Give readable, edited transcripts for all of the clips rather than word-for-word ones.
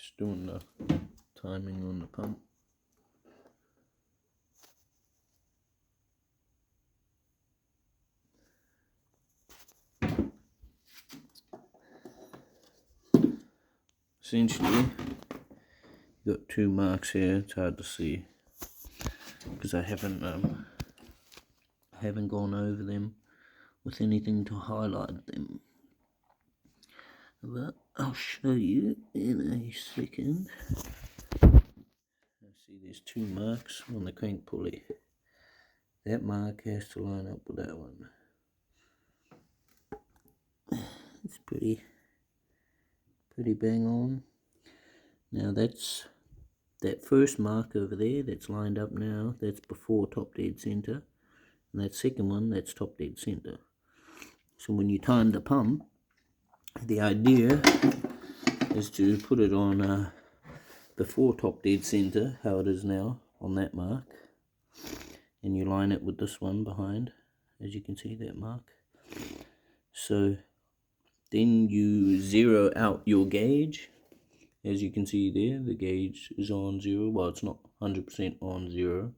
Just doing the timing on the pump. Essentially, you've got two marks here. It's hard to see because I haven't gone over them with anything to highlight them. But I'll show you in a second. See, there's two marks on the crank pulley. That mark has to line up with that one. It's pretty bang on. Now that's that first mark over there that's lined up now, that's before top dead center, and that second one, that's top dead center. So when you time the pump, the idea is to put it on before top dead center, how it is now on that mark, and you line it with this one behind, as you can see that mark. So then you zero out your gauge. As you can see there, the gauge is on 0. Well, it's not 100% on 0,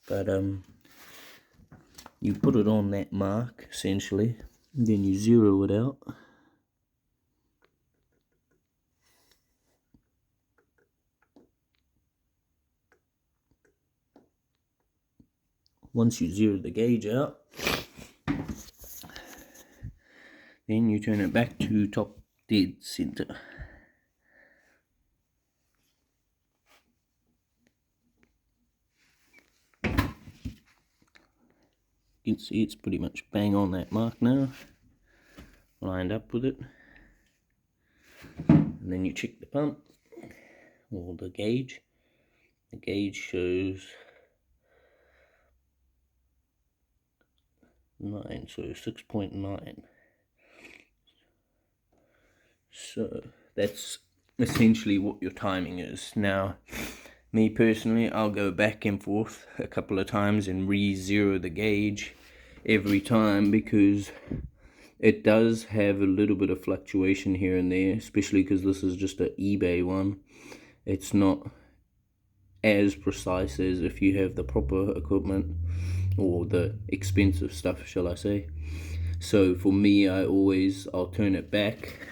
but you put it on that mark essentially, and then you zero it out. Once you zero the gauge out, then you turn it back to top dead center. You can see it's pretty much bang on that mark now, lined up with it. And then you check the pump, or the gauge. The gauge shows 9, so 6.9. So that's essentially what your timing is. Now, me personally, I'll go back and forth a couple of times and re-zero the gauge every time, because it does have a little bit of fluctuation here and there, especially because this is just an eBay one. It's not as precise as if you have the proper equipment, or the expensive stuff, shall I say. So for me, I'll turn it back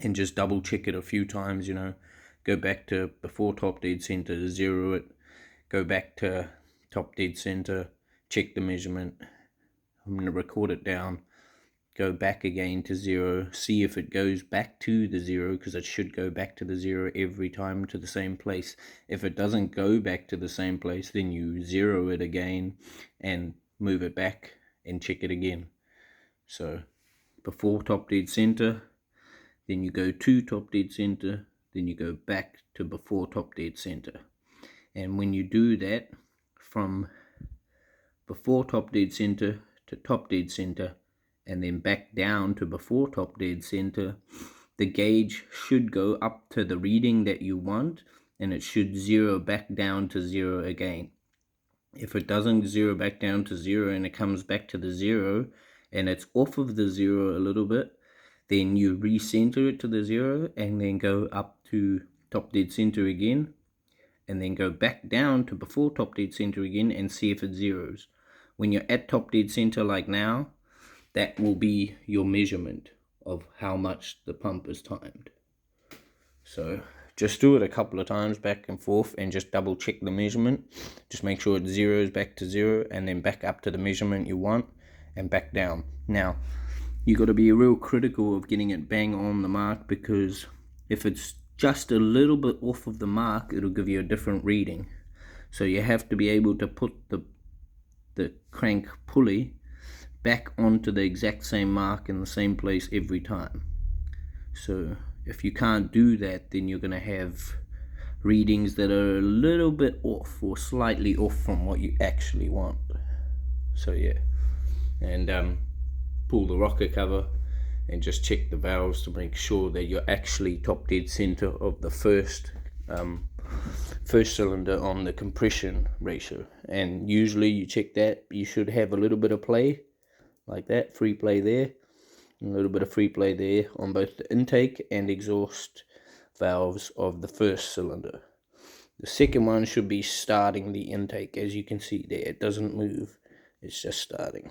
and just double check it a few times, you know. Go back to before top dead center, zero it, go back to top dead center, check the measurement. I'm going to record it down, go back again to 0, see if it goes back to the 0, because it should go back to the 0 every time to the same place. If it doesn't go back to the same place, then you zero it again and move it back and check it again. So before top dead center, then you go to top dead center, then you go back to before top dead center. And when you do that, from before top dead center to top dead center, and then back down to before top dead center, the gauge should go up to the reading that you want, and it should zero back down to 0 again. If it doesn't zero back down to 0 and it comes back to the 0 and it's off of the 0 a little bit, then you recenter it to the 0 and then go up to top dead center again, and then go back down to before top dead center again and see if it zeros. When you're at top dead center like now, that will be your measurement of how much the pump is timed. So just do it a couple of times back and forth and just double check the measurement. Just make sure it zeros back to 0 and then back up to the measurement you want and back down. Now, you got to be real critical of getting it bang on the mark, because if it's just a little bit off of the mark, it'll give you a different reading. So you have to be able to put the crank pulley back onto the exact same mark in the same place every time. So if you can't do that, then you're going to have readings that are a little bit off, or slightly off from what you actually want. So yeah, and pull the rocker cover and just check the valves to make sure that you're actually top dead center of the first cylinder on the compression ratio. And usually you check that, you should have a little bit of play like that, free play there, A little bit of free play there on both the intake and exhaust valves of the first cylinder. The second one should be starting the intake. As you can see there, it doesn't move, it's just starting.